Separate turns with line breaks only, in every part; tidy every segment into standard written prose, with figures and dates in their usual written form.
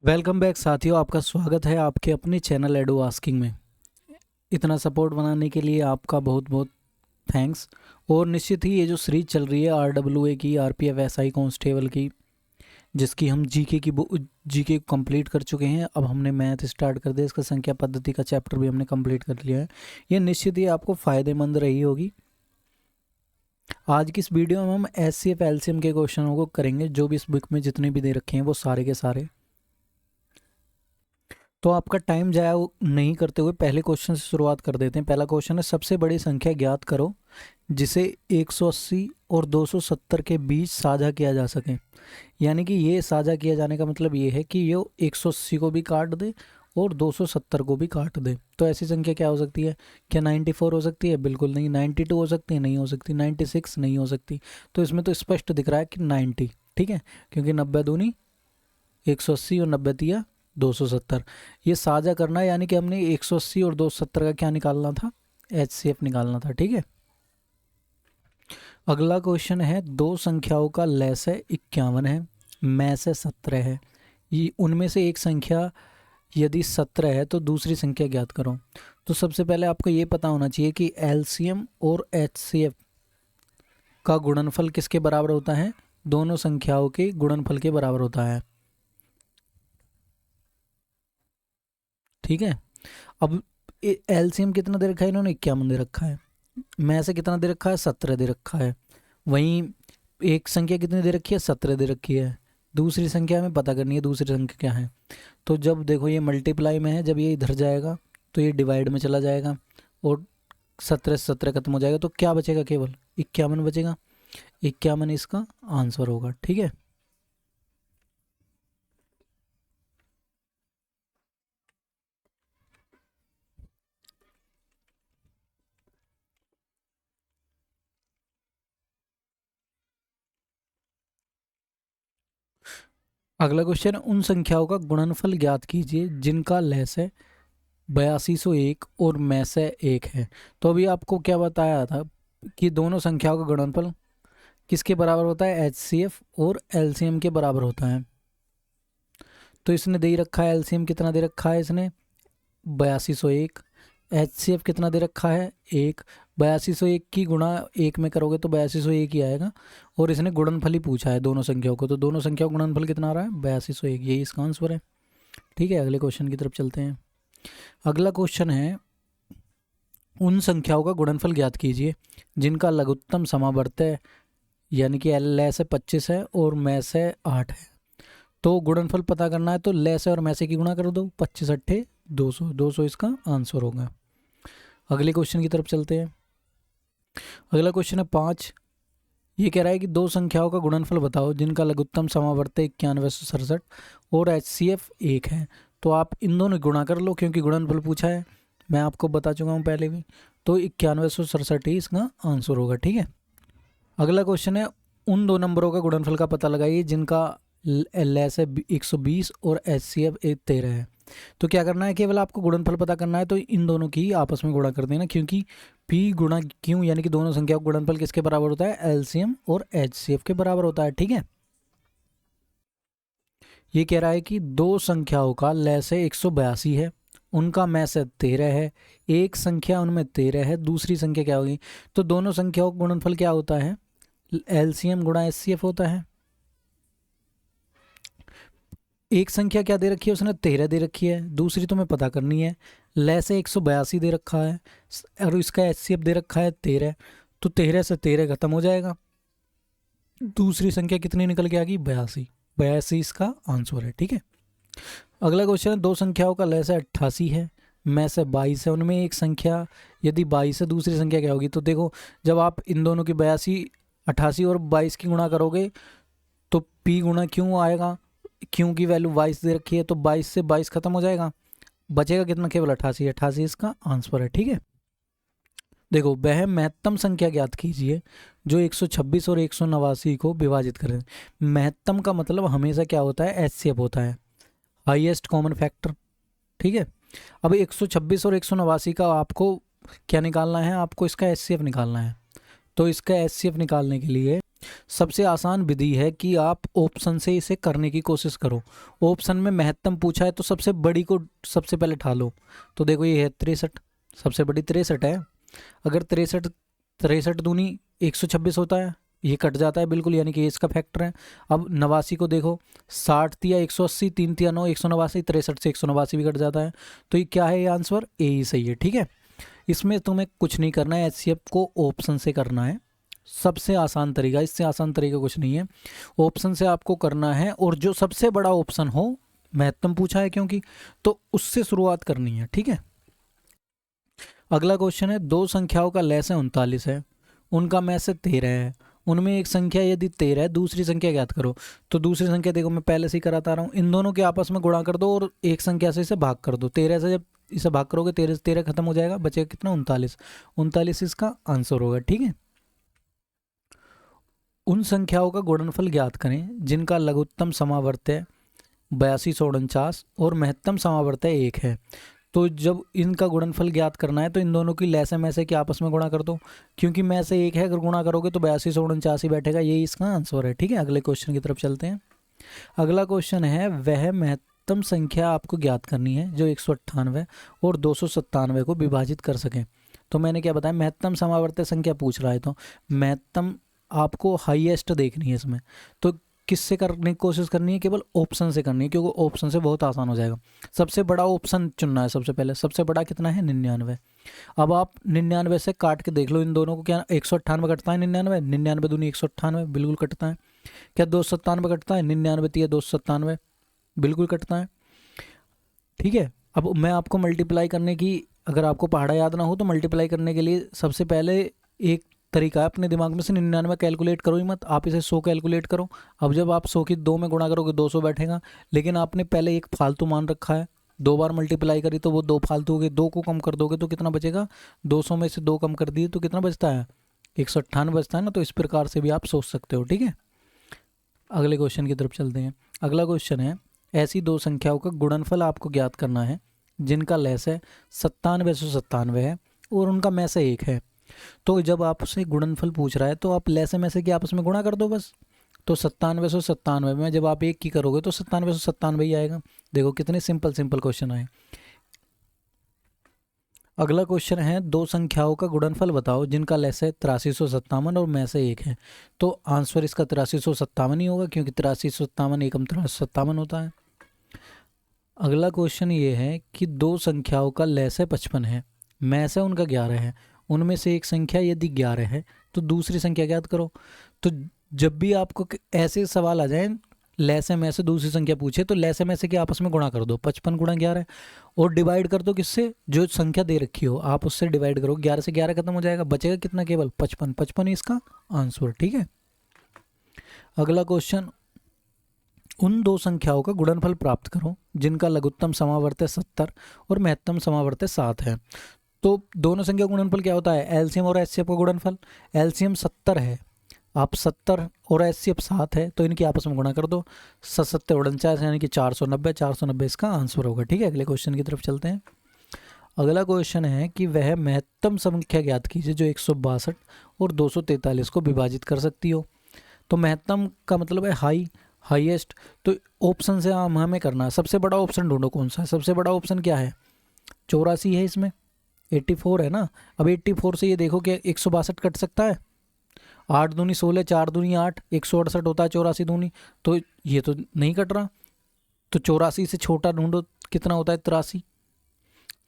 Welcome back साथियों, आपका स्वागत है आपके अपने चैनल एडो आस्किंग में। इतना सपोर्ट बनाने के लिए आपका बहुत बहुत थैंक्स। और निश्चित ही ये जो सीरीज चल रही है RWA की, RPF SI कांस्टेबल की, जिसकी हम जीके कंप्लीट कर चुके हैं। अब हमने मैथ स्टार्ट कर दिया, इसका संख्या पद्धति का चैप्टर भी हमने कंप्लीट कर लिया है। ये निश्चित ही आपको फ़ायदेमंद रही होगी। आज की इस वीडियो में हम SCF LCM के क्वेश्चनों को करेंगे, जो भी इस बुक में जितने भी दे रखे हैं वो सारे के सारे। तो आपका टाइम जाया नहीं करते हुए पहले क्वेश्चन से शुरुआत कर देते हैं। पहला क्वेश्चन है, सबसे बड़ी संख्या ज्ञात करो जिसे 180 और 270 के बीच साझा किया जा सके। यानी कि ये साझा किया जाने का मतलब ये है कि ये 180 को भी काट दे और 270 को भी काट दे। तो ऐसी संख्या क्या हो सकती है? क्या 94 हो सकती है? बिल्कुल नहीं। 92 हो सकती है? नहीं हो सकती। 96 नहीं हो सकती। तो इसमें तो स्पष्ट दिख रहा है कि 90, ठीक है, क्योंकि 90 दूनी 180 और 90 तिया 270। ये साझा करना है, यानी कि हमने 180 और 270 का क्या निकालना था? HCF निकालना था, ठीक है। अगला क्वेश्चन है, दो संख्याओं का लैस है 51 है, मैं से 17 है। ये उनमें से एक संख्या यदि 17 है तो दूसरी संख्या ज्ञात करो। तो सबसे पहले आपको ये पता होना चाहिए कि LCM और HCF का गुणनफल किसके बराबर होता है? दोनों संख्याओं के गुणनफल के बराबर होता है, ठीक है। अब LCM कितना दे रखा है इन्होंने? 51 दे रखा है। मैं से कितना दे रखा है? 17 दे रखा है। वहीं एक संख्या कितनी दे रखी है? 17 दे रखी है। दूसरी संख्या हमें पता करनी है, दूसरी संख्या क्या है। तो जब देखो ये मल्टीप्लाई में है, जब ये इधर जाएगा तो ये डिवाइड में चला जाएगा और 17 से 17 खत्म हो जाएगा, तो क्या बचेगा? केवल 51 बचेगा। 51 इसका आंसर होगा, ठीक है। अगला क्वेश्चन, उन संख्याओं का गुणनफल ज्ञात कीजिए जिनका लैस है 8201 और में से एक है। तो अभी आपको क्या बताया था कि दोनों संख्याओं का गुणनफल किसके बराबर होता है? HCF और LCM के बराबर होता है। तो इसने दे ही रखा है, LCM कितना दे रखा है इसने? 8201। HCF कितना दे रखा है? 1। 8201 की गुणा 1 में करोगे तो 8201 ही आएगा। और इसने गुणनफल ही पूछा है दोनों संख्याओं को, तो दोनों संख्याओं का गुणनफल कितना आ रहा है? 8201। यही इसका आंसर है, ठीक है। अगले क्वेश्चन की तरफ चलते हैं। अगला क्वेश्चन है, उन संख्याओं का गुणनफल ज्ञात कीजिए जिनका लघुत्तम समावर्त्य यानी कि L से 25 है और में से 8 है। तो गुणनफल पता करना है तो ले से और में से की गुणा कर दो, 25 अट्ठे 200, 200 इसका आंसर होगा। अगले क्वेश्चन की तरफ चलते हैं। अगला क्वेश्चन है 5। ये कह रहा है कि दो संख्याओं का गुणनफल बताओ जिनका लघुत्तम समावर्त्य 9167 और HCF 1 है। तो आप इन दोनों गुणा कर लो, क्योंकि गुणनफल पूछा है, मैं आपको बता चुका हूँ पहले भी। तो 9167 ही इसका आंसर होगा, ठीक है। अगला क्वेश्चन है, उन दो नंबरों का गुणनफल का पता लगाइए जिनका LS है 120 और HCF 13 है। तो क्या करना है? केवल आपको गुणनफल पता करना है, तो इन दोनों की आपस में गुणा कर देना, क्योंकि P गुणा Q यानी कि दोनों संख्याओं का गुणनफल किसके बराबर होता है? LCM और HCF के बराबर होता है, ठीक है। ये कह रहा है कि दो संख्याओं का लैस है 182 है, उनका मैस है 13 है, एक संख्या उनमें 13 है, दूसरी संख्या क्या होगी? तो दोनों संख्याओं का गुणनफल क्या होता है? LCM गुणा HCF होता है। एक संख्या क्या दे रखी है उसने? 13 दे रखी है, दूसरी तुम्हें पता करनी है। लैस है 182 दे रखा है और इसका HCF दे रखा है 13। तो 13 से 13 खत्म हो जाएगा, दूसरी संख्या कितनी निकल के आ गई? 82। 82 इसका आंसर है, ठीक है। अगला क्वेश्चन है, दो संख्याओं का लैस है 88 है, में से 22 है, उनमें एक संख्या यदि 22 है, दूसरी संख्या क्या होगी? तो देखो, जब आप इन दोनों की 82, 88 और 22 की गुणा करोगे तो P गुणा क्यों आएगा? क्यों की वैल्यू 22 दे रखी है, तो 22 से 22 खत्म हो जाएगा, बचेगा कितना? केवल 88। 88 इसका आंसर है, ठीक है। देखो, वह महत्तम संख्या ज्ञात कीजिए जो 126 और 189 को विभाजित करें। महत्तम का मतलब हमेशा क्या होता है? HCF होता है, हाईएस्ट कॉमन फैक्टर, ठीक है। अब 126 और 189 का आपको क्या निकालना है? आपको इसका HCF निकालना है। तो इसका एचसीएफ निकालने के लिए सबसे आसान विधि है कि आप ऑप्शन से इसे करने की कोशिश करो। ऑप्शन में महत्तम पूछा है तो सबसे बड़ी को सबसे पहले उठा लो। तो देखो ये है 63, सबसे बड़ी 63 है। अगर 63 दूनी 126 होता है, ये कट जाता है बिल्कुल, यानी कि ये इसका फैक्टर है। अब 89 को देखो, 60 तिया 180, 3 तिया 9, 189, 63 से 189 भी कट जाता है। तो ये क्या है, ये आंसर ए ही सही है। ठीक है, इसमें तुम्हें कुछ नहीं करना है, एचसीएफ को ऑप्शन से करना है। सबसे आसान तरीका, इससे आसान तरीका कुछ नहीं है। ऑप्शन से आपको करना है, और जो सबसे बड़ा ऑप्शन हो, महत्तम पूछा है क्योंकि, तो उससे शुरुआत करनी है। ठीक है, अगला क्वेश्चन है, दो संख्याओं का लैस 39 है, उनका में से 13 है, उनमें एक संख्या यदि 13 है, दूसरी संख्या ज्ञात करो। तो दूसरी संख्या देखो मैं पहले से ही कराता रहा हूँ, इन दोनों के आपस में गुणा कर दो और एक संख्या से इसे भाग कर दो। 13 से जब इसे भाग करोगे 13 से 13 खत्म हो जाएगा, बचेगा कितना, 39। 39 इसका आंसर होगा। ठीक है, उन संख्याओं का गुणनफल ज्ञात करें जिनका लघुत्तम समावर्त्य 8249 और महत्तम समावर्त्य 1 है। तो जब इनका गुणनफल ज्ञात करना है तो इन दोनों की लैसे में से कि आपस में गुणा कर दो, क्योंकि में से 1 है, अगर गुणा करोगे तो 8249 ही बैठेगा, यही इसका आंसर है। ठीक है, अगले क्वेश्चन की तरफ चलते हैं। अगला क्वेश्चन है, वह महत्तम संख्या आपको ज्ञात करनी है जो 198 और 297 को विभाजित कर सके। तो मैंने क्या बताया, महत्तम समावर्त्य संख्या पूछ रहा है, तो महत्तम आपको हाईएस्ट देखनी है इसमें। तो किससे करने की कोशिश करनी है, केवल ऑप्शन से करनी है, क्योंकि ऑप्शन से बहुत आसान हो जाएगा। सबसे बड़ा ऑप्शन चुनना है सबसे पहले। सबसे बड़ा कितना है, 99। अब आप 99 से काट के देख लो इन दोनों को, क्या 198 कटता है, 99 99 दूनी 198 बिल्कुल कटता है। क्या 297 कटता है, 99 तिया 297 बिल्कुल कटता है। ठीक है, अब मैं आपको मल्टीप्लाई करने की, अगर आपको पहाड़ा याद ना हो तो मल्टीप्लाई करने के लिए सबसे पहले एक तरीका है, अपने दिमाग में से 99 कैलकुलेट करो ही मत, आप इसे 100 कैलकुलेट करो। अब जब आप 100 की 2 में गुणा करोगे 200 बैठेगा, लेकिन आपने पहले एक फालतू मान रखा है, 2 बार मल्टीप्लाई करी तो वो 2 फालतू हो गए, 2 को कम कर दोगे तो कितना बचेगा, 200 में से 2 कम कर दिए तो कितना बचता है, 198 बचता है ना। तो इस प्रकार से भी आप सोच सकते हो। ठीक है, अगले क्वेश्चन की तरफ चलते हैं। अगला क्वेश्चन है, ऐसी दो संख्याओं का गुणनफल आपको ज्ञात करना है जिनका लैस है 9797 है और उनका में से 1 है। तो जब आपसे गुणनफल पूछ रहा है तो आप लैसे में से कि आपस में गुणा कर दो बस। तो 9797 में जब आप 1 की करोगे तो 9797 ही आएगा। देखो कितने सिंपल सिंपल क्वेश्चन आए। अगला क्वेश्चन है, दो संख्याओं का गुणनफल बताओ जिनका लैस है 8357 और में से 1 है। तो आंसर इसका 8357 ही होगा, क्योंकि 8357 एकम 53 होता है। अगला क्वेश्चन ये है कि दो संख्याओं का लैस है 55 है, में से उनका 11 है, उनमें से एक संख्या यदि 11 है तो दूसरी संख्या ज्ञात करो। तो जब भी आपको ऐसे सवाल आ जाए, लैसे में से दूसरी संख्या पूछे, तो लैसे में से कि आपस में गुणा कर दो, 55 गुणा 11 और डिवाइड कर दो किससे, जो संख्या दे रखी हो आप उससे डिवाइड करो। 11 से 11 खत्म हो जाएगा, बचेगा कितना, केवल 55। 55 ही इसका आंसर। ठीक है, अगला क्वेश्चन, उन दो संख्याओं का गुणनफल प्राप्त करो जिनका लघुत्तम समावर्त्य 70 और महत्तम समावर्त्य 7 है। तो दोनों संख्या का गुणनफल क्या होता है, एलसीएम और एचसीएफ का गुणनफल। एलसीएम 70 है, आप 70 और एचसीएफ 7 है, तो इनकी आपस में गुणा कर दो, 7 49 यानी कि 490। 490 इसका आंसर होगा। ठीक है, अगले क्वेश्चन की तरफ चलते हैं। अगला क्वेश्चन है कि वह महत्तम संख्या ज्ञात कीजिए जो 162 और 243 को विभाजित कर सकती हो। तो महत्तम का मतलब है हाईएस्ट। तो ऑप्शन से हमें करना है, सबसे बड़ा ऑप्शन ढूंढो कौन सा है। सबसे बड़ा ऑप्शन क्या है, 84 है, इसमें 84 है ना। अब 84 से ये देखो कि 162 कट सकता है, 8 दूनी 16, 4 दूनी 8, 168 होता है 84 दूनी, तो ये तो नहीं कट रहा। तो 84 से छोटा ढूंढो, कितना होता है, 83,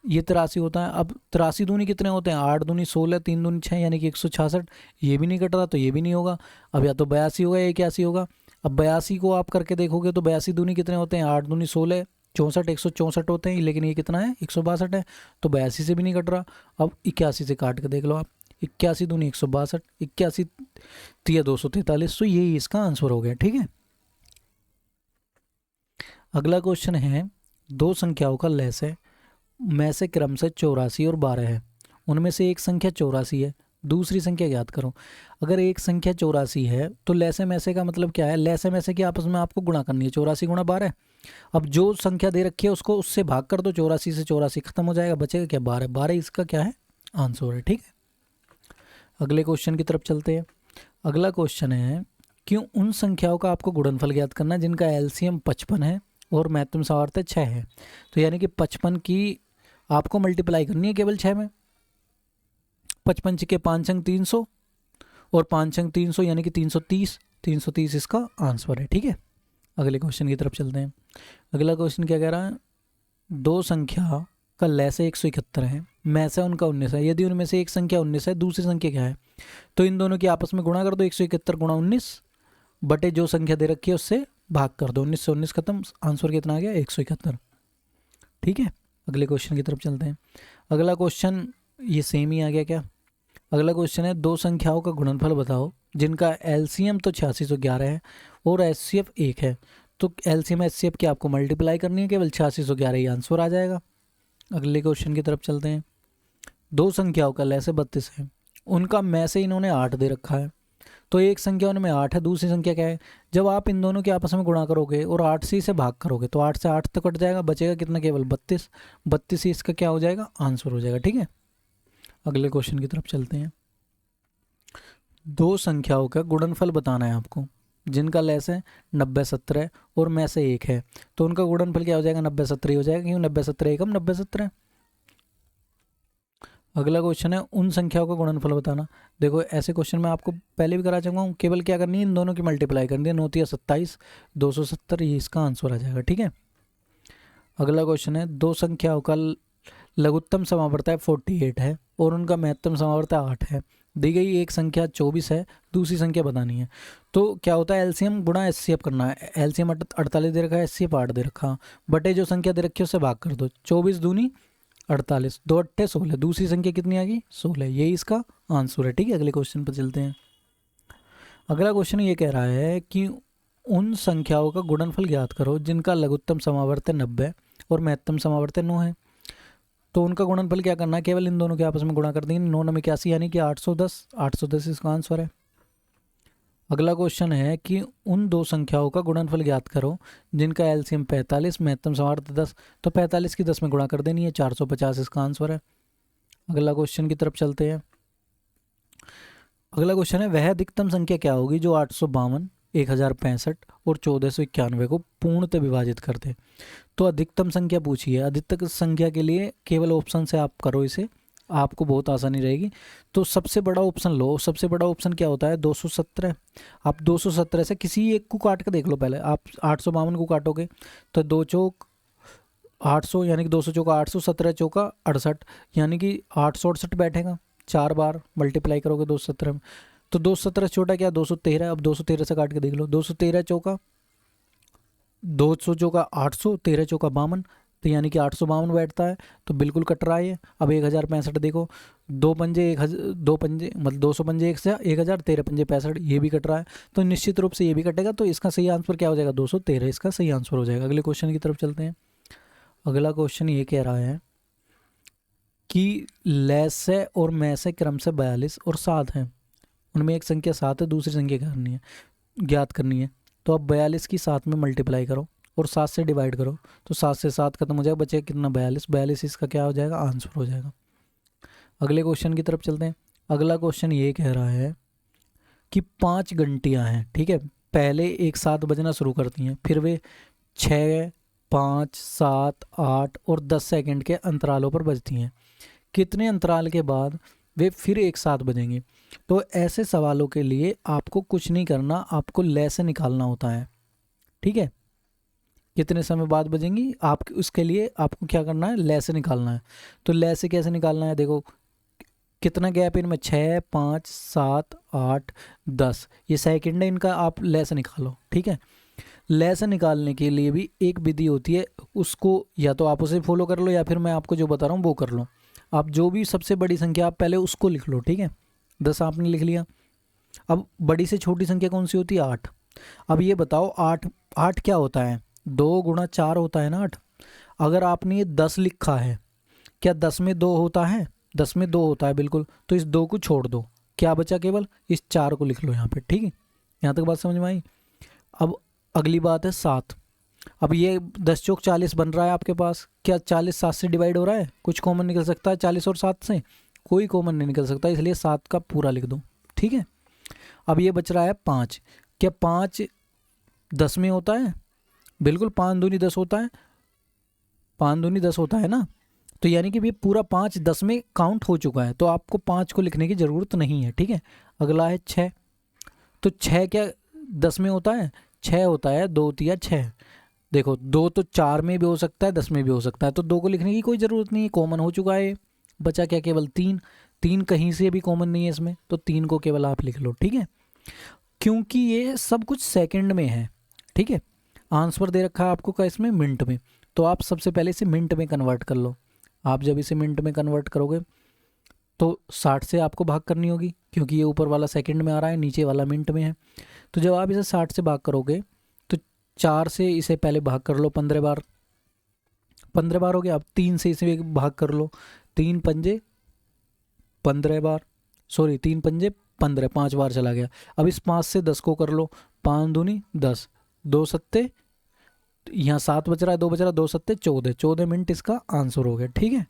ये 83 होता है। अब 83 दूनी कितने होते हैं, 8 दूनी 16, 3 दूनी 6 यानी कि 166, ये भी नहीं कट रहा, तो ये भी नहीं होगा। अब या तो 82 होगा या 81 होगा। अब 82 को आप करके देखोगे तो 82 दूनी कितने होते हैं, 8 दूनी 16, 64, 164 होते हैं, लेकिन ये कितना है, 162 है, तो 82 से भी नहीं कट रहा। अब 81 से काट के देख लो आप, 81 दूनी 162, 81 तिया 243, तो यही इसका आंसर हो गया। ठीक है, अगला क्वेश्चन है, दो संख्याओं का लैस है में से क्रम से 84 और 12 है, उनमें से एक संख्या 84 है, दूसरी संख्या ज्ञात करो। अगर एक संख्या 84 है तो लैसे में से का मतलब क्या है, लैसे में से कि आपस में आपको गुणा करनी है, 84 गुणा 12। अब जो संख्या दे रखी है उसको उससे भाग कर दो, 84 से 84 खत्म हो जाएगा, बचेगा क्या, 12। 12 इसका क्या है, आंसर है। ठीक है, अगले क्वेश्चन की तरफ चलते हैं। अगला क्वेश्चन है कि उन संख्याओं का आपको गुणनफल ज्ञात करना है जिनका एलसीएम 55 है और महत्तम सामर्थ्य 6 है। तो यानी कि 55 की आपको मल्टीप्लाई करनी है केवल 6 में। 55 के 5 अंक 300 और 5 अंक 300 यानी कि 330। 330 इसका आंसर है। ठीक है, अगले क्वेश्चन की तरफ चलते हैं। अगला क्वेश्चन क्या कह रहा है, दो संख्या का लैसे 171 है, मैं से उनका 19 है। यदि उनमें से एक संख्या 19 है, दूसरी संख्या क्या है, तो इन दोनों की आपस में गुणा कर दो। 171 गुणा 19 बटे जो संख्या दे रखी है उससे भाग कर दो। 19 से 19 खत्म, आंसर कितना आ गया 171। ठीक है, अगले क्वेश्चन की तरफ चलते हैं। अगला क्वेश्चन ये सेम ही आ गया क्या। अगला क्वेश्चन है दो संख्याओं का गुणनफल बताओ जिनका एलसीएम तो 8611 है और एचसीएफ 1 है। तो एलसीएम एचसीएफ की आपको मल्टीप्लाई करनी है, केवल 8611 ही आंसर आ जाएगा। अगले क्वेश्चन की तरफ चलते हैं। दो संख्याओं का लैसे 32 है, उनका मैं से इन्होंने 8 दे रखा है। तो एक संख्या उनमें 8 है, दूसरी संख्या क्या है। जब आप इन दोनों के आपस में गुणा करोगे और 8 से इसे भाग करोगे तो 8 से 8 तो कट जाएगा, बचेगा कितना, केवल 32। 32 ही इसका क्या हो जाएगा, आंसर हो जाएगा। ठीक है, अगले क्वेश्चन की तरफ चलते हैं। दो संख्याओं का गुणनफल बताना है आपको जिनका लैस है 90 70 और मैं से 1 है। तो उनका गुणनफल क्या हो जाएगा, 90 70 हो जाएगा, क्यों 90 70 एकम 90 70। अगला क्वेश्चन है उन संख्याओं का गुणनफल बताना। देखो ऐसे क्वेश्चन मैं आपको पहले भी करा चुका हूँ, केवल क्या करनी है, इन दोनों की मल्टीप्लाई करनी है। 9 × 27 270, ये इसका आंसर आ जाएगा। ठीक है, अगला क्वेश्चन है दो संख्याओं का लघुत्तम समावर्तय 48 है और उनका महत्तम समावर्तय 8 है। दी गई एक संख्या 24 है, दूसरी संख्या बतानी है। तो क्या होता है, एलसीएम गुणा एचसीएफ करना है। एलसीएम 48 दे रखा है, एचसीएफ 8 दे रखा, बटे जो संख्या दे रखी है उससे भाग कर दो। 24 दूनी 48, 2 8 16, दूसरी संख्या कितनी आ गई 16, यही इसका आंसर है। ठीक है, अगले क्वेश्चन पर चलते हैं। अगला क्वेश्चन ये कह रहा है कि उन संख्याओं का गुणनफल ज्ञात करो जिनका लघुत्तम समावर्तय 90 और महत्तम समावर्तय 9 है। तो उनका गुणनफल क्या करना है, केवल इन दोनों के आपस में गुणा कर देंगे। 9 9 81 यानी कि 810, 810 इसका आंसर है। अगला क्वेश्चन है कि उन दो संख्याओं का गुणनफल ज्ञात करो जिनका एलसीएम 45 महत्तम समावर्तय 10। तो 45 की 10 में गुणा कर देनी है, 450 इसका आंसर है। अगला क्वेश्चन की तरफ चलते हैं। अगला क्वेश्चन है वह अधिकतम संख्या क्या होगी जो 852, 1065 और 1491 को पूर्णतः विभाजित करते। तो अधिकतम संख्या पूछी है। अधिकतम संख्या के लिए केवल ऑप्शन से आप करो इसे, आपको बहुत आसानी रहेगी। तो सबसे बड़ा ऑप्शन लो। सबसे बड़ा ऑप्शन क्या होता है, 217। आप 217 से किसी एक को काट कर देख लो। पहले आप 852 को काटोगे तो 2 चौक 800 यानी कि 200 चौका 800, 17 चौका 68 यानी कि 868 बैठेगा। 4 बार मल्टीप्लाई करोगे 217 में, तो 217 छोटा क्या 213। अब 213 से काट के देख लो। 213 चौका 200 चौका 800, 13 चौका 52, तो यानी कि 852 बैठता है। तो बिल्कुल कट रहा है ये। अब 1065 देखो, 2 पंजे 2 पंजे मतलब 200 पंजे 1 से 1000, 13 पंजे 65, ये भी कट रहा है। तो निश्चित रूप से ये भी कटेगा। तो इसका सही आंसर क्या हो जाएगा, 213 इसका सही आंसर हो जाएगा। अगले क्वेश्चन की तरफ चलते हैं। अगला क्वेश्चन ये कह रहा है कि लैसे और मैसे क्रम से 42 और 7 हैं, उनमें एक संख्या 7 है, दूसरी संख्या ज्ञात करनी है। तो अब 42 की 7 में मल्टीप्लाई करो और 7 से डिवाइड करो, तो 7 से 7 खत्म हो जाएगा, बचेगा कितना 42। 42 इसका क्या हो जाएगा, आंसर हो जाएगा। अगले क्वेश्चन की तरफ चलते हैं। अगला क्वेश्चन ये कह रहा है कि 5 घंटियाँ हैं, ठीक है, पहले एक साथ बजना शुरू करती हैं, फिर वे 6, 5, 7, 8 और 10 सेकंड के अंतरालों पर बजती हैं। कितने अंतराल के बाद वे फिर एक साथ बजेंगे। तो ऐसे सवालों के लिए आपको कुछ नहीं करना, आपको लैसे निकालना होता है। ठीक है, कितने समय बाद बजेंगी, आप उसके लिए आपको क्या करना है, लैसे निकालना है। तो लैसे कैसे निकालना है, देखो कितना गैप इनमें, 6, 5, 7, 8, 10, ये सेकंड है इनका, आप लैसे निकालो। ठीक है, लैसे निकालने के लिए भी एक विधि होती है, उसको या तो आप उसे फॉलो कर लो या फिर मैं आपको जो बता रहा हूँ वो कर लो। आप जो भी सबसे बड़ी संख्या आप पहले उसको लिख लो। ठीक है, 10 आपने लिख लिया। अब बड़ी से छोटी संख्या कौन सी होती है, 8। अब ये बताओ 8 क्या होता है, 2 गुणा 4 होता है ना 8। अगर आपने ये 10 लिखा है, क्या 10 में 2 होता है, 10 में 2 होता है बिल्कुल। तो इस 2 को छोड़ दो, क्या बचा, केवल इस 4 को लिख लो यहाँ पे। ठीक है, यहाँ तक बात समझ में आई। अब अगली बात है 7। अब ये 10 चौक 40 बन रहा है आपके पास, क्या 40 7 से डिवाइड हो रहा है, कुछ कॉमन निकल सकता है 40 और 7 से, कोई कॉमन नहीं निकल सकता, इसलिए 7 का पूरा लिख दो। ठीक है, अब ये बच रहा है 5। क्या 5 10 में होता है? बिल्कुल, 5 दूनी 10 होता है, 5 दूनी 10 होता है ना। तो यानी कि ये पूरा 5 10 में काउंट हो चुका है, तो आपको 5 को लिखने की ज़रूरत नहीं है। ठीक है, अगला है 6। तो 6 क्या 10 में होता है? 6 होता है 2 तिया 6। देखो 2 तो 4 में भी हो सकता है, 10 में भी हो सकता है, तो 2 को लिखने की कोई ज़रूरत नहीं है, कॉमन हो चुका है। बचा क्या? केवल 3। 3 कहीं से भी कॉमन नहीं है इसमें, तो 3 को केवल आप लिख लो। ठीक है, क्योंकि ये सब कुछ सेकंड में है। ठीक है, आंसर दे रखा है आपको का इसमें मिनट में, तो आप सबसे पहले इसे मिनट में कन्वर्ट कर लो। आप जब इसे मिनट में कन्वर्ट करोगे तो 60 से आपको भाग करनी होगी, क्योंकि ये ऊपर वाला सेकंड में आ रहा है, नीचे वाला मिनट में है। तो जब आप इसे 60 से भाग करोगे तो 4 से इसे पहले भाग कर लो 15 बार, 15 बार हो गया। अब 3 से इसे भाग कर लो, 3 पंजे 15 बार, सॉरी 3 पंजे 15, 5 बार चला गया। अब इस 5 से 10 को कर लो, 5 दूनी 10, 2 सत्ते, यहाँ 7 बच रहा है, 2 बच रहा है, 2 सत्ते 14, 14 मिनट इसका आंसर हो गया। ठीक है,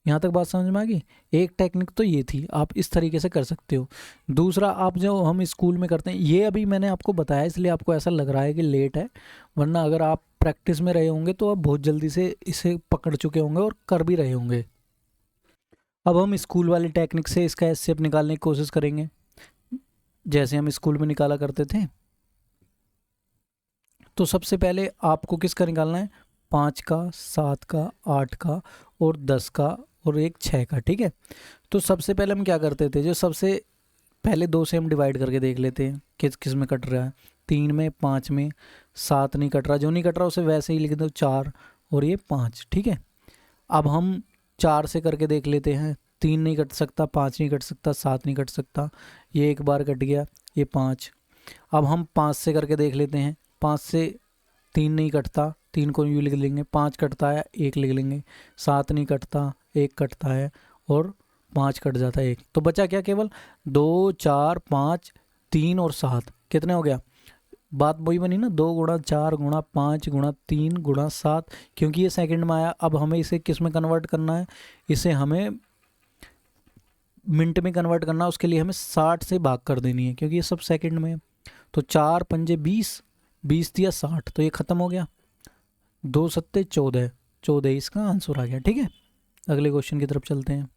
यहाँ तक बात समझ में आ गई। एक टेक्निक तो ये थी, आप इस तरीके से कर सकते हो। दूसरा, आप जो हम स्कूल में करते हैं, ये अभी मैंने आपको बताया इसलिए आपको ऐसा लग रहा है कि लेट है, वरना अगर आप प्रैक्टिस में रहे होंगे तो आप बहुत जल्दी से इसे पकड़ चुके होंगे और कर भी रहे होंगे। अब हम स्कूल वाली टेक्निक से इसका एचसीएफ निकालने की कोशिश करेंगे, जैसे हम स्कूल में निकाला करते थे। तो सबसे पहले आपको किसका निकालना है? 5 का, 7 का, 8 का और 10 का और एक 6 का। ठीक है, तो सबसे पहले हम क्या करते थे, जो सबसे पहले 2 से हम डिवाइड करके देख लेते हैं किस किस में कट रहा है। 3 में, 5 में, 7 नहीं कट रहा, जो नहीं कट रहा उसे वैसे ही लिख दो 4 और ये 5। ठीक है, अब हम 4 से करके देख लेते हैं। 3 नहीं कट सकता, 5 नहीं कट सकता, 7 नहीं कट सकता, ये एक बार कट गया, ये 5। अब हम 5 से करके देख लेते हैं। 5 से 3 नहीं कटता, 3 को यूँ लिख लेंगे, 5 कटता है 1 लिख लेंगे, 7 नहीं कटता 1 कटता है और 5 कट जाता है 1। तो बचा क्या? केवल 2 4 5 3 और 7। कितने हो गया? बात वही बनी ना, 2 गुणा 4 गुणा 5 गुणा 3 गुणा 7, क्योंकि ये सेकंड में आया। अब हमें इसे किस में कन्वर्ट करना है? इसे हमें मिनट में कन्वर्ट करना है, उसके लिए हमें 60 से भाग कर देनी है, क्योंकि ये सब सेकंड में है। तो 4 पंजे 20, 20 दिया 60, तो ये ख़त्म हो गया। 2 सत्ते 14, 14 इसका आंसर आ गया। ठीक है, अगले क्वेश्चन की तरफ चलते हैं।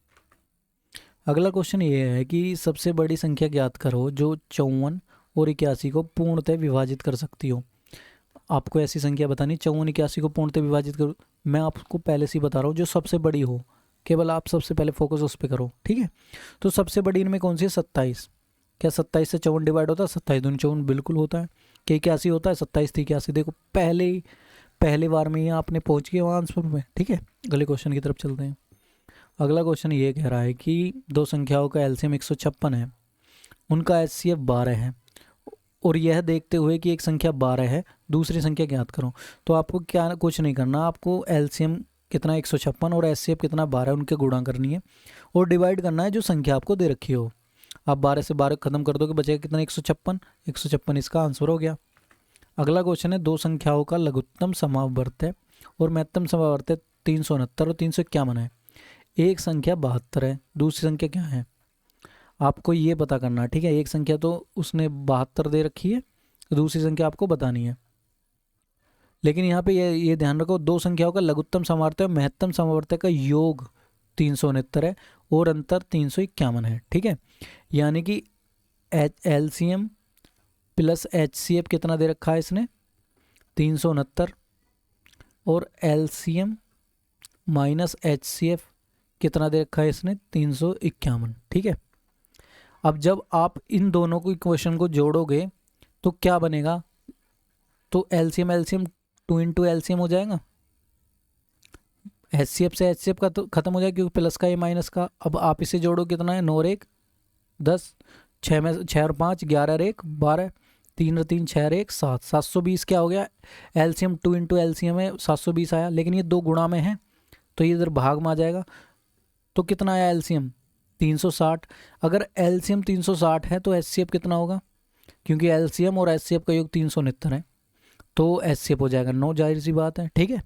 अगला क्वेश्चन ये है कि सबसे बड़ी संख्या ज्ञात करो जो 54 और 81 को पूर्णतः विभाजित कर सकती हो। आपको ऐसी संख्या बतानी, 54 81 को पूर्णतः विभाजित करो। मैं आपको पहले से ही बता रहा हूँ, जो सबसे बड़ी हो, केवल आप सबसे पहले फोकस उस पर करो। ठीक है, तो सबसे बड़ी इनमें कौन सी है? 27। क्या 27 से 54 डिवाइड होता है? 27 दूनी 54 बिल्कुल होता है। क्या 81 होता है? 27 थी 81। देखो पहले बार में ही आपने पहुँच गए वहाँ आंसर में। ठीक है, अगले क्वेश्चन की तरफ चलते हैं। अगला क्वेश्चन ये कह रहा है कि दो संख्याओं का एलसीएम 156 है, उनका एचसीएफ 12 है, और यह देखते हुए कि एक संख्या 12 है, दूसरी संख्या ज्ञात करो। तो आपको क्या कुछ नहीं करना, आपको एलसीएम कितना 156 और एचसीएफ कितना 12 है, उनके गुणा करनी है और डिवाइड करना है जो संख्या आपको दे रखी हो। आप 12 से 12 खत्म कर दो कि बचेगा कितना? 156। 156 इसका आंसर हो गया। अगला क्वेश्चन है, दो संख्याओं का लघुत्तम समावर्त और महत्तम समावर्त 369 और 351 है। एक संख्या 72 है, दूसरी संख्या क्या है? आपको ये पता करना है। ठीक है, एक संख्या तो उसने 72 दे रखी है, दूसरी संख्या आपको बतानी है। लेकिन यहाँ पे ये ध्यान रखो, दो संख्याओं का लघुत्तम समावर्त और महत्तम समावर्त का योग 369 है और अंतर 351 है। ठीक है, यानी कि एलसीएम प्लस एचसीएफ कितना दे रखा है इसने? 369, और एलसीएम माइनस एचसीएफ कितना दे रखा है इसने? 351। ठीक है, अब जब आप इन दोनों को इक्वेशन को जोड़ोगे तो क्या बनेगा? तो एलसीएम 2 इंटू एलसीएम हो जाएगा, एचसीएफ से एचसीएफ का तो खत्म हो जाएगा क्योंकि प्लस का ये माइनस का। अब आप इसे जोड़ो, कितना है? 9 और 1 10, 6 में 6 और 5 11 और 1 12, 3 और 3 6 और 1 7, 720 क्या हो गया? एलसीएम 2 इंटू एलसीएम है, 720 आया, लेकिन ये दो गुणा में है तो ये इधर भाग में आ जाएगा। तो कितना आया एलसीएम? 360। अगर एलसीएम 360 है तो एचसीएफ कितना होगा? क्योंकि एलसीएम और एचसीएफ का योग 369 है, तो एचसीएफ हो जाएगा 9, जाहिर सी बात है। ठीक है,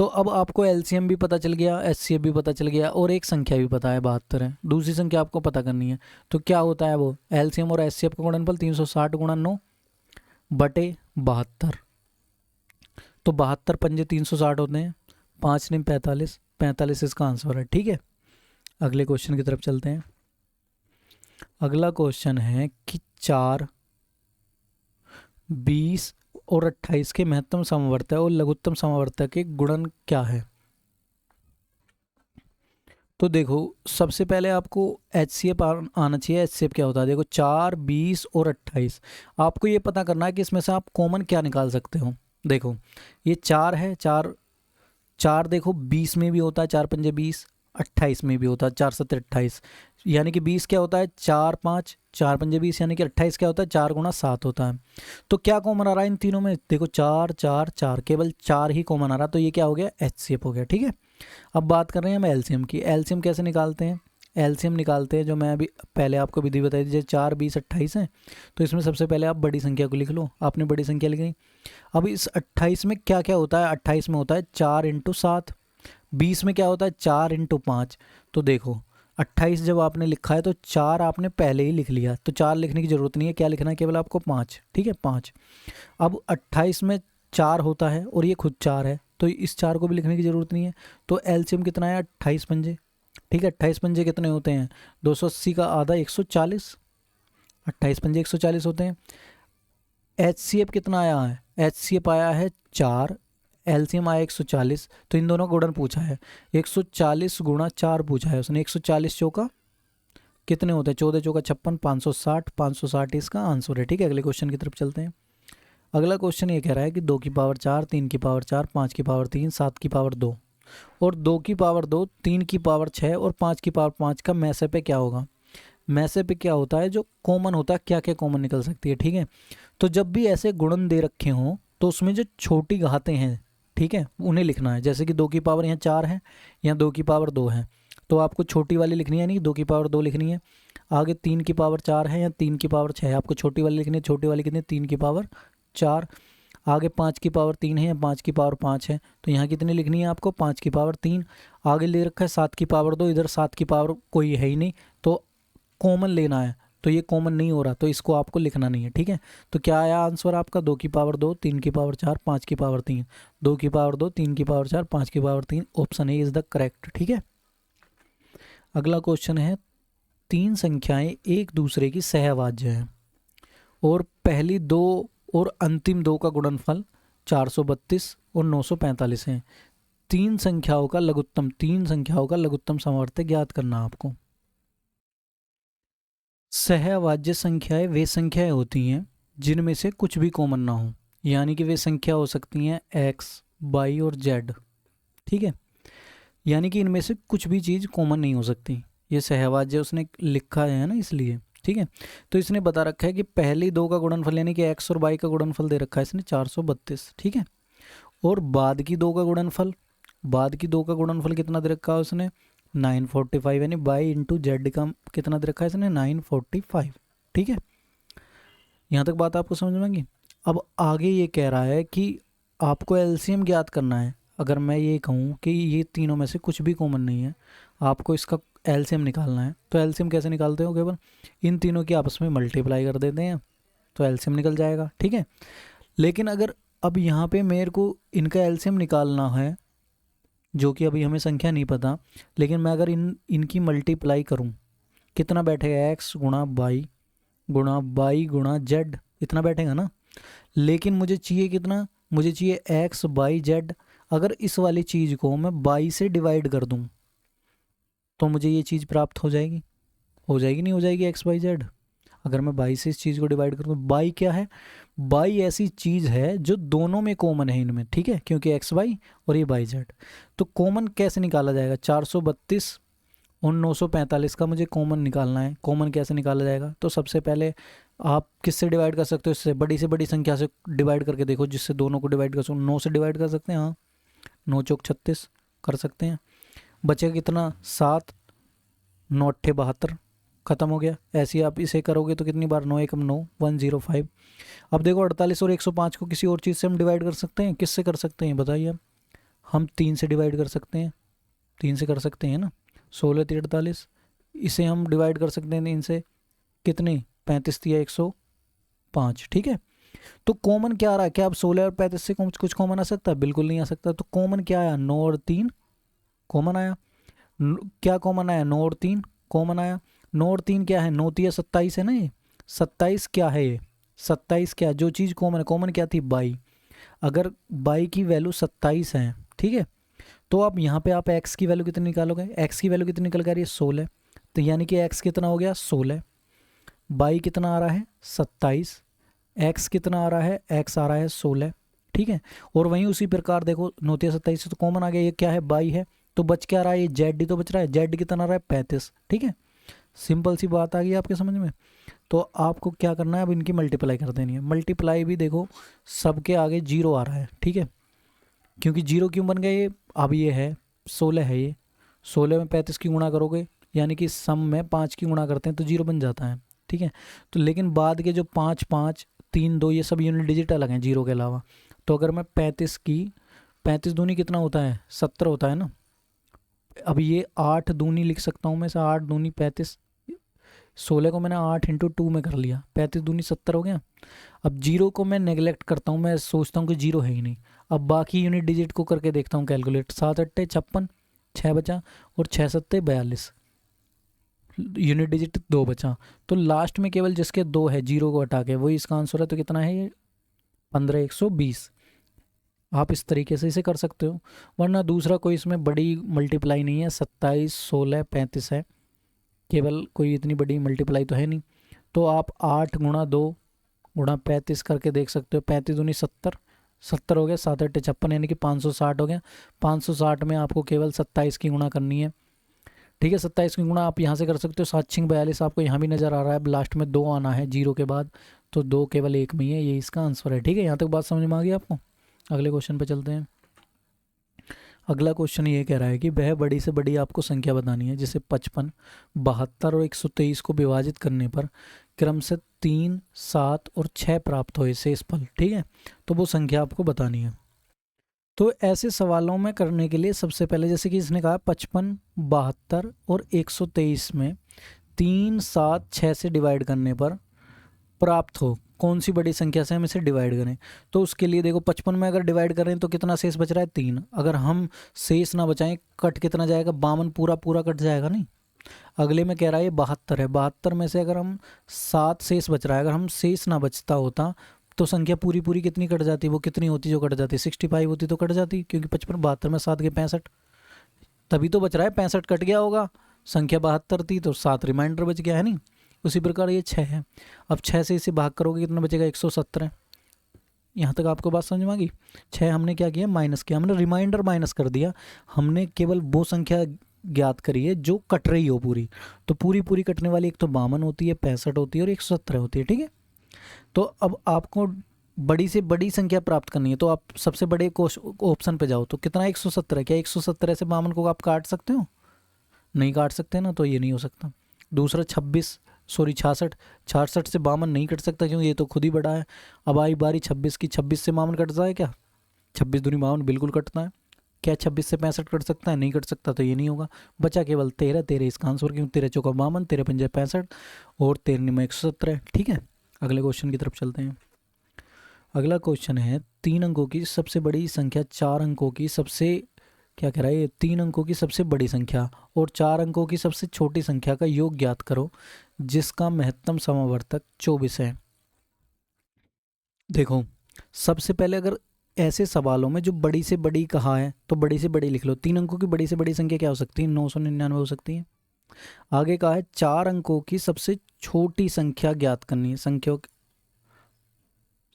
तो अब आपको एलसीएम भी पता चल गया, एचसीएफ भी पता चल गया, और एक संख्या भी पता है 72 है। दूसरी संख्या आपको पता करनी है। तो क्या होता है वो एलसीएम और एचसीएफ का गुणनफल 360 गुणा 9 बटे 72। तो 72 पंजे 360 होते हैं, 5 9 45, 45 इसका आंसर है। ठीक है, अगले क्वेश्चन की तरफ चलते हैं। अगला क्वेश्चन है कि 4, 20 और 28 के महत्तम समवर्तक और लघुत्तम समवर्तक के गुणन क्या है। तो देखो सबसे पहले आपको एचसीएफ आना चाहिए। एचसीएफ क्या होता है, देखो 4, 20 और 28, आपको ये पता करना है कि इसमें से आप कॉमन क्या निकाल सकते हो। देखो ये 4 है, 4 4 देखो 20 में भी होता है, 4 पंजे 20, 28 में भी होता है, 4 7 28, यानी कि 20 क्या होता है 4 5, 4 पंजे 20, यानी कि 28 क्या होता है 4 गुणा 7 होता है। तो क्या कॉमन आ रहा है इन तीनों में, देखो 4 4 4, केवल 4 ही कॉमन आ रहा, तो ये क्या हो गया एचसीएफ हो गया। ठीक है, अब बात कर रहे हैं हम एलसीएम की। एलसीएम कैसे निकालते हैं, एलसीएम निकालते हैं जो मैं अभी पहले आपको विधि बताई थी। जैसे 4 20 28 है, तो इसमें सबसे पहले आप बड़ी संख्या को लिख लो। आपने बड़ी संख्या लिखी। अब इस 28 में क्या क्या होता है, 28 में होता है 4 × 7, 20 में क्या होता है 4 × 5। तो देखो 28 जब आपने लिखा है तो 4 आपने पहले ही लिख लिया, तो 4 लिखने की जरूरत नहीं है, क्या लिखना है केवल आपको 5। ठीक है 5। अब 28 में 4 होता है और ये खुद 4 है, तो इस 4 को भी लिखने की जरूरत नहीं है। तो एलसीएम कितना है 28 पंजे। ठीक है 28 पंजे कितने होते हैं 280 का आधा 140, 28 पंजे 140 होते हैं। एचसीएफ कितना आया है, एचसीएफ आया है 4, एलसीएम आया 140, तो इन दोनों का गुणन पूछा है। 140 गुणा 4 पूछा है उसने। 140 चौका कितने होते हैं 14 चौका 56, 560, 560 इसका आंसर है। ठीक है, अगले क्वेश्चन की तरफ चलते हैं। अगला क्वेश्चन ये कह रहा है कि 2 की पावर 4, 3 की पावर 4, 5 की पावर 3, 7 की पावर 2 और 2 की पावर 2, 3 की पावर 6 और 5 की पावर 5 का मैसे पे क्या होगा। मैसे पे क्या होता है, जो कॉमन होता है, क्या क्या कॉमन निकल सकती है। ठीक है, तो जब भी ऐसे गुणन दे रखे हों तो उसमें जो छोटी घातें हैं, ठीक है, उन्हें लिखना है। जैसे कि 2 की पावर यहाँ 4 है, यहाँ 2 की पावर 2 है, तो आपको छोटी वाली लिखनी है, नहीं 2 की पावर 2 लिखनी है। आगे 3 की पावर 4 है, या 3 की पावर 6 है, आपको छोटी वाली लिखनी है। छोटी वाली कितनी 3 की पावर 4। आगे 5 की पावर 3 है, या 5 की पावर 5 है, तो यहाँ कितनी लिखनी है आपको 5 की पावर 3। आगे ले रखा है 7 की पावर 2, इधर 7 की पावर कोई है ही नहीं, तो कॉमन लेना है, तो ये कॉमन नहीं हो रहा, तो इसको आपको लिखना नहीं है। ठीक है, तो क्या आया आंसर आपका 2 की पावर 2, 3 की पावर 4, 5 की पावर 3। 2 की पावर 2, 3 की पावर 4, 5 की power 3, option A is the correct. ठीक है, अगला क्वेश्चन है 3 संख्याएं एक दूसरे की सहभाज्य हैं और पहली 2 और अंतिम 2 का गुणनफल 432 और 945 है। 3 संख्याओं का लघुत्तम समवर्तक ज्ञात करना आपको। सहभाज्य संख्याएं वे संख्याएं होती हैं जिनमें से कुछ भी कॉमन ना हो, यानी कि वे संख्या हो सकती हैं x, y और z। ठीक है, यानी कि इनमें से कुछ भी चीज़ कॉमन नहीं हो सकती। ये सहभाज्य उसने लिखा है ना, इसलिए। ठीक है, तो इसने बता रखा है कि पहली 2 का गुणनफल यानी कि x और y का गुणनफल दे रखा है इसने 432। ठीक है, और बाद की 2 का गुणनफल कितना दे रखा है उसने 945, यानी y इंटू जेड का कितना दे रखा है इसने 945। ठीक है, यहाँ तक बात आपको समझ में आएगी। अब आगे ये कह रहा है कि आपको एलसीएम ज्ञात करना है। अगर मैं ये कहूँ कि ये तीनों में से कुछ भी कॉमन नहीं है, आपको इसका एलसीएम निकालना है, तो एलसीएम कैसे निकालते हो, केवल इन तीनों की आपस में मल्टीप्लाई कर देते हैं तो एलसीएम निकल जाएगा। ठीक है, लेकिन अगर अब यहाँ पे मेरे को इनका एलसीएम निकालना है, जो कि अभी हमें संख्या नहीं पता, लेकिन मैं अगर इनकी मल्टीप्लाई करूं, कितना बैठेगा x गुणा y गुणा z, इतना बैठेगा ना। लेकिन मुझे चाहिए कितना, मुझे चाहिए x y z। अगर इस वाली चीज़ को मैं y से डिवाइड कर दूं तो मुझे ये चीज़ प्राप्त हो जाएगी नहीं हो जाएगी x y z। अगर मैं y से इस चीज़ को डिवाइड कर दूं, y क्या है, y ऐसी चीज़ है जो दोनों में कॉमन है इनमें। ठीक है, क्योंकि एक्स वाई और ये y z, तो कॉमन कैसे निकाला जाएगा 432 और 945 का मुझे कॉमन निकालना है। कॉमन कैसे निकाला जाएगा, तो सबसे पहले आप किससे डिवाइड कर सकते हो, इससे बड़ी से बड़ी संख्या से डिवाइड करके देखो, जिससे दोनों को डिवाइड कर सको। 9 से डिवाइड कर सकते हैं, हाँ 9 चौक 36 कर सकते हैं। बचेगा कितना 7, 9 अट्ठे 72, खत्म हो गया। ऐसे ही आप इसे करोगे तो कितनी बार 9 एकम 9, 105। अब देखो 48 और 105 को किसी और चीज़ से हम डिवाइड कर सकते हैं, किससे कर सकते हैं बताइए। हम 3 से डिवाइड कर सकते हैं, 3 से कर सकते हैं ना, 16 3 48। इसे हम डिवाइड कर सकते हैं 3 से, कितने, 35 या 105, ठीक है। तो कॉमन क्या आ रहा है, क्या अब 16 और 35 से कुछ कॉमन आ सकता है, बिल्कुल नहीं आ सकता। तो कॉमन क्या आया, 9 और 3 कॉमन आया। क्या कॉमन आया, 9 और 3 कॉमन आया। 9 और 3 क्या है, 9 3 27 है ना, ये 27 क्या है, ये 27 क्या, जो चीज़ कॉमन है, कॉमन क्या थी, बाई। अगर बाई की वैल्यू 27 है, ठीक है, तो आप यहाँ पे आप एक्स की वैल्यू कितनी निकालोगे, एक्स की वैल्यू कितनी निकल कर रही है, 16। तो यानी कि एक्स कितना हो गया, 16। बाई कितना आ रहा है, 27। एक्स कितना आ रहा है, एक्स आ रहा है 16, ठीक है। और वहीं उसी प्रकार देखो 9 3 27 से तो कॉमन आ गया, ये क्या है, बाई है। तो बच क्या रहा है, ये जेड ही तो बच रहा है, जेड कितना आ रहा है, 35, ठीक है। सिंपल सी बात आ गई आपके समझ में। तो आपको क्या करना है, अब इनकी मल्टीप्लाई कर देनी है। मल्टीप्लाई भी देखो सबके आगे जीरो आ रहा है, ठीक है। क्योंकि जीरो क्यों बन गया, ये अब ये है 16 है, ये 16 में 35 की गुणा करोगे, यानी कि सम में 5 की गुणा करते हैं तो जीरो बन जाता है, ठीक है। तो लेकिन बाद के जो 5 5 3 2 ये सब यूनिट डिजिट अलग हैं जीरो के अलावा। तो अगर मैं 35 की 35 दूनी कितना होता है, 70 होता है ना। अब ये 8 दूनी लिख सकता हूँ मैं, से 8 दूनी 35, 16 को मैंने 8 इंटू 2 में कर लिया, 35 दूनी 70 हो गया। अब जीरो को मैं नेगलेक्ट करता हूँ, मैं सोचता हूँ कि जीरो है ही नहीं। अब बाकी यूनिट डिजिट को करके देखता हूँ कैलकुलेट, 7 अट्टे 56, 6 बचा, और 6 सत्ते 42, यूनिट डिजिट 2 बचा। तो लास्ट में केवल जिसके 2 है जीरो को हटा के, वही इसका आंसर है। तो कितना है ये, 15 120। आप इस तरीके से इसे कर सकते हो, वरना दूसरा कोई इसमें बड़ी मल्टीप्लाई नहीं है, 27 16 35 है, केवल कोई इतनी बड़ी मल्टीप्लाई तो है नहीं। तो आप 8 गुणा 2 गुणा 35 करके देख सकते हो, 35 दूनी 70, 70 हो गया, 7 8 56, यानी कि 560 हो गया। 560 में आपको केवल 27 की गुणा करनी है, ठीक है। 27 की गुणा आप यहाँ से कर सकते हो, 7 6 42 आपको यहाँ भी नज़र आ रहा है, लास्ट में 2 आना है जीरो के बाद, तो 2 केवल एक में ही है, ये इसका आंसर है, ठीक है। यहाँ तक बात समझ में आ गई आपको। अगले क्वेश्चन पे चलते हैं। अगला क्वेश्चन ये कह रहा है कि वह बड़ी से बड़ी आपको संख्या बतानी है जिसे 55 72 और 123 को विभाजित करने पर क्रम से 3 7 और 6 प्राप्त हुए शेष फल, ठीक है। तो वो संख्या आपको बतानी है। तो ऐसे सवालों में करने के लिए सबसे पहले, जैसे कि इसने कहा 55 72 और 123 में 3 7 6 से डिवाइड करने पर प्राप्त हो कौन सी बड़ी संख्या से हम इसे डिवाइड करें। तो उसके लिए देखो 55 में अगर डिवाइड करें तो कितना शेष बच रहा है, 3। अगर हम शेष ना बचाएं, कट कितना जाएगा, 52 पूरा पूरा कट जाएगा नहीं। अगले में कह रहा है ये 72 है, 72 में से अगर हम 7 शेष बच रहा है, अगर हम शेष ना बचता होता तो संख्या पूरी पूरी कितनी कट जाती, वो कितनी होती जो कट जाती, 65 होती तो कट जाती, क्योंकि 55 72 में 7 के 65, तभी तो बच रहा है, 65 कट गया होगा, संख्या 72 थी तो 7 रिमाइंडर बच गया है नहीं। उसी प्रकार ये 6 है, अब 6 से इसे भाग करोगे कितना बचेगा, 117। यहाँ तक आपको बात समझ में आ गई। 6 हमने क्या किया, माइनस किया, हमने रिमाइंडर माइनस कर दिया, हमने केवल वो संख्या ज्ञात करी है जो कट रही हो पूरी। तो पूरी पूरी कटने वाली एक तो 52 होती है, 65 होती है और 117 होती है, ठीक है। तो अब आपको बड़ी से बड़ी संख्या प्राप्त करनी है, तो आप सबसे बड़े ऑप्शन पे जाओ, तो कितना 117, क्या 117 से 52 को आप काट सकते हो, नहीं काट सकते ना, तो ये नहीं हो सकता। दूसरा 66 से 52 नहीं कट सकता, क्योंकि ये तो खुद ही बड़ा है। अब आई बारी 26 की, 26 से 52 कटता है क्या, 26 दूनी 52 बिल्कुल कटता है। क्या 26 से 65 कट सकता है, नहीं कट सकता, तो ये नहीं होगा। बचा केवल 13, 13 इसका आंसर, क्योंकि 13 चौका 52, 13 पंजे 65 और 13 में 117, ठीक है। अगले क्वेश्चन की तरफ चलते हैं। अगला क्वेश्चन है 3 अंकों की सबसे बड़ी संख्या 4 अंकों की सबसे, क्या कह रहा है, 3 अंकों की सबसे बड़ी संख्या और 4 अंकों की सबसे छोटी संख्या का योग ज्ञात करो जिसका महत्तम समावर्तक 24 है। देखो सबसे पहले अगर ऐसे सवालों में जो बड़ी से बड़ी कहा है तो बड़ी से बड़ी लिख लो। 3 अंकों की बड़ी से बड़ी संख्या क्या हो सकती है, 999 हो सकती है। आगे कहा है 4 अंकों की सबसे छोटी संख्या ज्ञात करनी है। संख्या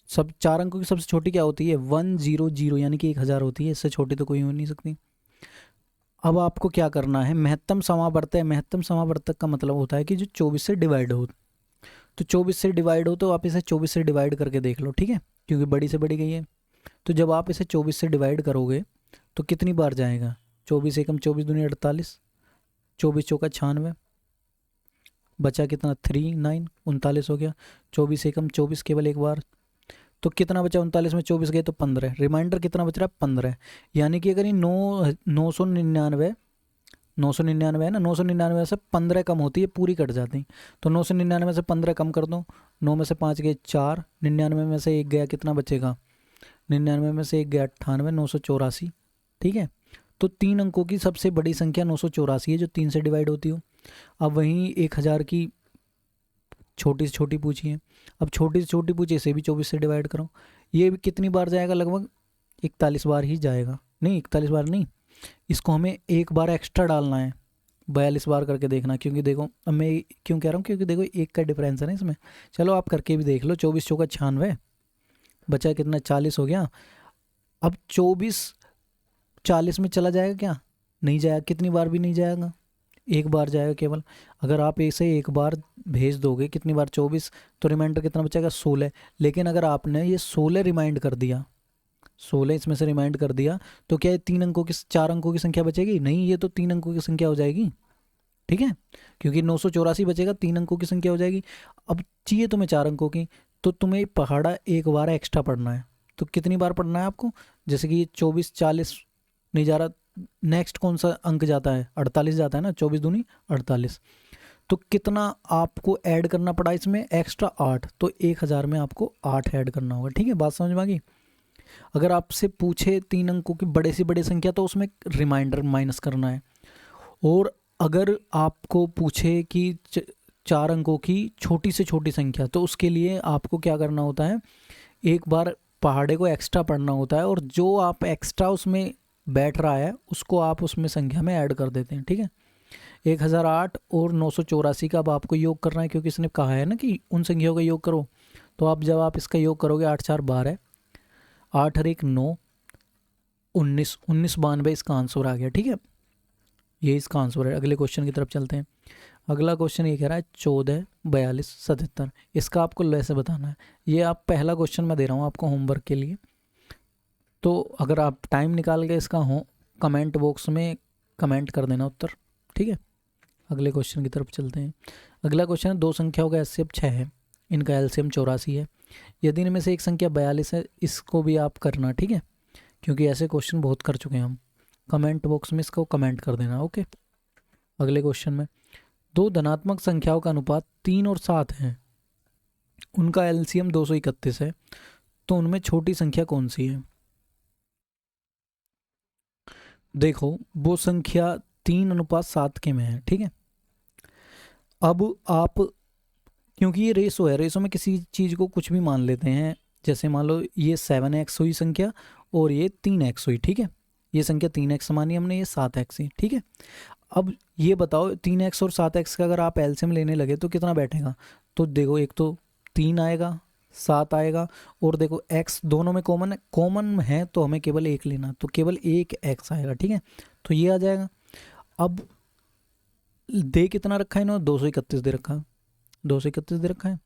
सब 4 अंकों की सबसे छोटी क्या होती है, 100, यानी कि 1000 होती है, इससे छोटी तो कोई हो नहीं सकती। अब आपको क्या करना है, महत्तम समावर्तक। महत्तम समावर्तक का मतलब होता है कि जो 24 से डिवाइड हो। तो 24 से डिवाइड हो तो आप इसे 24 से डिवाइड करके देख लो, ठीक है, क्योंकि बड़ी से बड़ी गई है। तो जब आप इसे 24 से डिवाइड करोगे तो कितनी बार जाएगा, 24 एकम 24 दूनी 48, 24 चौका 96, बचा कितना 3 9 39 हो गया। 24 एकम 24 केवल एक बार, तो कितना बचा 39 में 24 गए तो 15, रिमाइंडर कितना बच रहा है 15। यानी कि अगर ये 999 999 है ना, 999 से 15 कम होती है, पूरी कट जाती। तो 999 से 15 कम कर दो, 9 में से 5 गए 4, 99 में से 1 गया, कितना बचेगा 99 में से 1 गया 98, 984। ठीक है, तो 3 अंकों की सबसे बड़ी संख्या 984 है जो 3 से डिवाइड होती हो। अब वहीं 1000 की छोटी से छोटी पूछी है, अब छोटी से छोटी पूछी इसे भी 24 से डिवाइड करो। ये भी कितनी बार जाएगा, लगभग 41 बार ही जाएगा। नहीं 41 बार नहीं, इसको हमें एक बार एक्स्ट्रा डालना है, 42 बार करके देखना। क्योंकि देखो अब मैं क्यों कह रहा हूँ, क्योंकि देखो एक का डिफरेंस है ना इसमें। चलो आप करके भी देख लो, 24 चौका 96, बचा कितना 40 हो गया। अब 24 40 में चला जाएगा क्या, नहीं जाएगा, कितनी बार भी नहीं जाएगा, एक बार जाएगा केवल। अगर आप ऐसे एक बार भेज दोगे, कितनी बार 24, तो रिमाइंडर कितना बचेगा 16। लेकिन अगर आपने ये 16 रिमाइंड कर दिया, 16 इसमें से रिमाइंड कर दिया, तो क्या ये 3 अंकों की 4 अंकों की संख्या बचेगी, नहीं ये तो 3 अंकों की संख्या हो जाएगी। ठीक है, क्योंकि 984 बचेगा, 3 अंकों की संख्या हो जाएगी। अब चाहिए तुम्हें 4 अंकों की, तो तुम्हें पहाड़ा एक बार एक्स्ट्रा पढ़ना है। तो कितनी बार पढ़ना है आपको, जैसे कि ये 24 40 नहीं जा रहा, नेक्स्ट कौन सा अंक जाता है 48 जाता है ना, 24 दूनी 48। तो कितना आपको ऐड करना पड़ा इसमें एक्स्ट्रा 8, तो 1000 में आपको 8 ऐड करना होगा। ठीक है, बात समझ में आ गई। अगर आपसे पूछे 3 अंकों की बड़े से बड़ी संख्या, तो उसमें रिमाइंडर माइनस करना है। और अगर आपको पूछे कि 4 अंकों की छोटी से छोटी संख्या, तो उसके लिए आपको क्या करना होता है, एक बार पहाड़े को एक्स्ट्रा पढ़ना होता है, और जो आप एक्स्ट्रा उसमें बैठ रहा है उसको आप उसमें संख्या में ऐड कर देते हैं। ठीक है, 1008 और 984 का अब आपको योग करना है, क्योंकि इसने कहा है ना कि उन संख्याओं का योग करो। तो आप जब आप इसका योग करोगे, 8 4 12, 8 और 1 9, 19 19 92 इसका आंसर आ गया। ठीक है, ये इसका आंसर है। अगले क्वेश्चन की तरफ चलते हैं। अगला क्वेश्चन ये कह रहा है 14 42 77, इसका आपको वैसे बताना है। ये आप पहला क्वेश्चन मैं दे रहा हूँ आपको होमवर्क के लिए, तो अगर आप टाइम निकाल के इसका हो कमेंट बॉक्स में कमेंट कर देना उत्तर। ठीक है, अगले क्वेश्चन की तरफ चलते हैं। अगला क्वेश्चन है, दो संख्याओं का एचसीएफ 6 है, इनका एलसीएम 84 है। यदि इनमें से एक संख्या 42 है, इसको भी आप करना। ठीक है, क्योंकि ऐसे क्वेश्चन बहुत कर चुके हैं हम। कमेंट बॉक्स में इसको कमेंट कर देना। ओके, अगले क्वेश्चन में, दो धनात्मक संख्याओं का अनुपात 3 और 7 है, उनका एलसीएम 231 है, तो उनमें छोटी संख्या कौन सी है। देखो वो संख्या 3:7 के में है। ठीक है, अब आप, क्योंकि ये रेसो है, रेसो में किसी चीज़ को कुछ भी मान लेते हैं। जैसे मान लो ये 7x हुई संख्या और ये 3x हुई। ठीक है, ये संख्या 3x मानी हमने, ये 7x ही। ठीक है, अब ये बताओ 3x और 7x का अगर आप एलसीएम लेने लगे तो कितना बैठेगा। तो देखो एक तो 3 आएगा, 7 आएगा, और देखो x दोनों में कॉमन है, कॉमन है तो हमें केवल एक लेना, तो केवल एक x आएगा। ठीक है, तो ये आ जाएगा। अब दे कितना रखा है इन्होंने, 231 दे रखा है, 231 दे रखा है।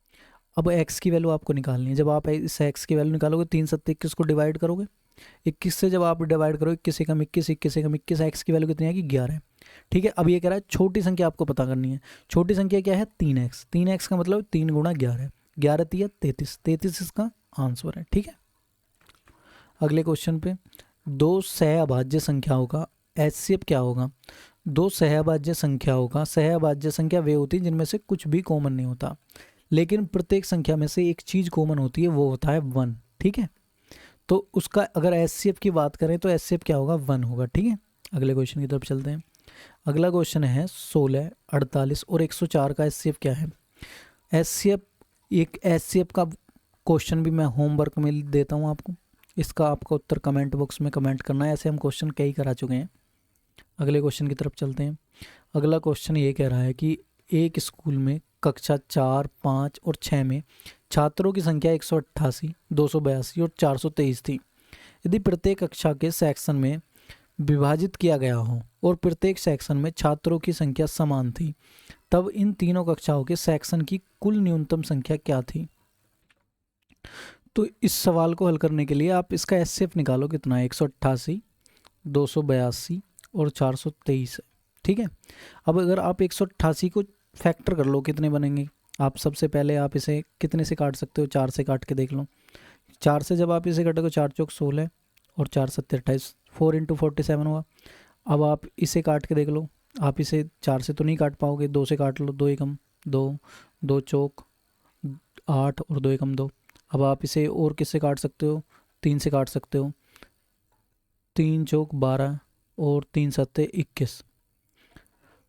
अब x की वैल्यू आपको निकालनी है। जब आप इस x की वैल्यू निकालोगे, 3 7 21 को डिवाइड करोगे, 21 से जब आप डिवाइड करोगे, 21 एकम 21, 21 एकम 21, x की वैल्यू कितनी आएगी 11। ठीक है, अब ये कह रहा है छोटी संख्या आपको पता करनी है। छोटी संख्या क्या है 3x, 3x का मतलब 3 गुणा 11, 11 3 33, 33 इसका आंसर है। ठीक है, अगले क्वेश्चन पे, दो सहअभाज्य संख्याओं का एचसीएफ क्या होगा। दो सहअभाज्य संख्याओं का, सहअभाज्य संख्या वे होती है जिनमें से कुछ भी कॉमन नहीं होता, लेकिन प्रत्येक संख्या में से एक चीज कॉमन होती है, वो होता है 1। ठीक है, तो उसका अगर एचसीएफ की बात करें तो एचसीएफ क्या होगा 1 होगा। ठीक है, अगले क्वेश्चन की तरफ चलते हैं। अगला क्वेश्चन है 16 48 और 104 का एचसीएफ क्या है। एचसीएफ, एक एचसीएफ का क्वेश्चन भी मैं होमवर्क में देता हूँ आपको, इसका आपका उत्तर कमेंट बॉक्स में कमेंट करना है। ऐसे हम क्वेश्चन कई करा चुके हैं। अगले क्वेश्चन की तरफ चलते हैं। अगला क्वेश्चन ये कह रहा है कि एक स्कूल में कक्षा 4 5 और 6 में छात्रों की संख्या 188 282 और 423 थी। यदि प्रत्येक कक्षा के सेक्शन में विभाजित किया गया हो और प्रत्येक सेक्शन में छात्रों की संख्या समान थी, तब इन तीनों कक्षाओं के सेक्शन की कुल न्यूनतम संख्या क्या थी। तो इस सवाल को हल करने के लिए आप इसका एचसीएफ निकालो, कितना है 188 282 और 423 है। ठीक है, अब अगर आप 188 को फैक्टर कर लो, कितने बनेंगे। आप सबसे पहले आप इसे कितने से काट सकते हो, 4 से काट के देख लो। 4 से जब आप इसे काटोगे 4 चौक 16 और 4 सत्ते 28, 4 इंटू 47 हुआ। अब आप इसे काट के देख लो, आप इसे 4 से तो नहीं काट पाओगे, 2 से काट लो, 2 एकम 2, 2 चौक 8 और 2 एकम 2। अब आप इसे और किससे काट सकते हो, 3 से काट सकते हो, 3 चौक 12 और 3 सत्ते 21।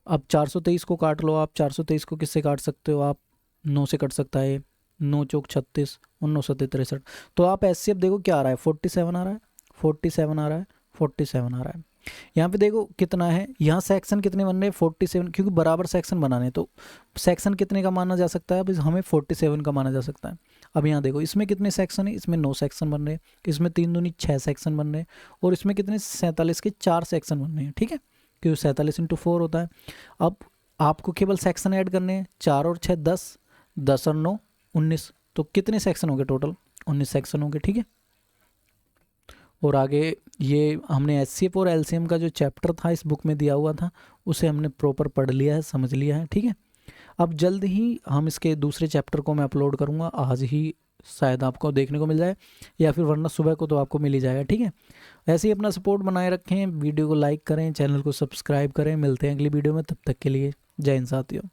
अब 423 को काट लो आप, 423 को किससे काट सकते हो आप, 9 से कट सकता है, 9 चौक 36 और 9 सत्ते 63। तो आप एचसीएफ देखो क्या आ रहा है, 47 आ रहा है, 47 आ रहा है, 47 आ रहा है। यहाँ पे देखो कितना है, यहाँ सेक्शन कितने बन रहे हैं 47, क्योंकि बराबर सेक्शन बनाने हैं तो सेक्शन कितने का माना जा सकता है, अब हमें 47 का माना जा सकता है। अब यहाँ देखो इसमें कितने सेक्शन है, इसमें 9 सेक्शन बन रहे हैं, इसमें 3 दूनी 6 सेक्शन बन रहे हैं, और इसमें कितने 47 के 4 सेक्शन बन रहे हैं, ठीक है, क्योंकि 47 इंटू 4 होता है। अब आपको केवल सेक्शन ऐड करने हैं, 4 और 6 10, 10 और 9 19, तो कितने सेक्शन हो गए टोटल, 19 सेक्शन हो गए, ठीक है। और आगे ये हमने एचसीएफ और एलसीएम का जो चैप्टर था इस बुक में दिया हुआ था उसे हमने प्रॉपर पढ़ लिया है, समझ लिया है, ठीक है। अब जल्द ही हम इसके दूसरे चैप्टर को मैं अपलोड करूँगा, आज ही शायद आपको देखने को मिल जाए, या फिर वरना सुबह को तो आपको मिल ही जाएगा, ठीक है। ऐसे ही अपना सपोर्ट बनाए रखें, वीडियो को लाइक करें, चैनल को सब्सक्राइब करें। मिलते हैं अगली वीडियो में, तब तक के लिए जय हिंद साथियों।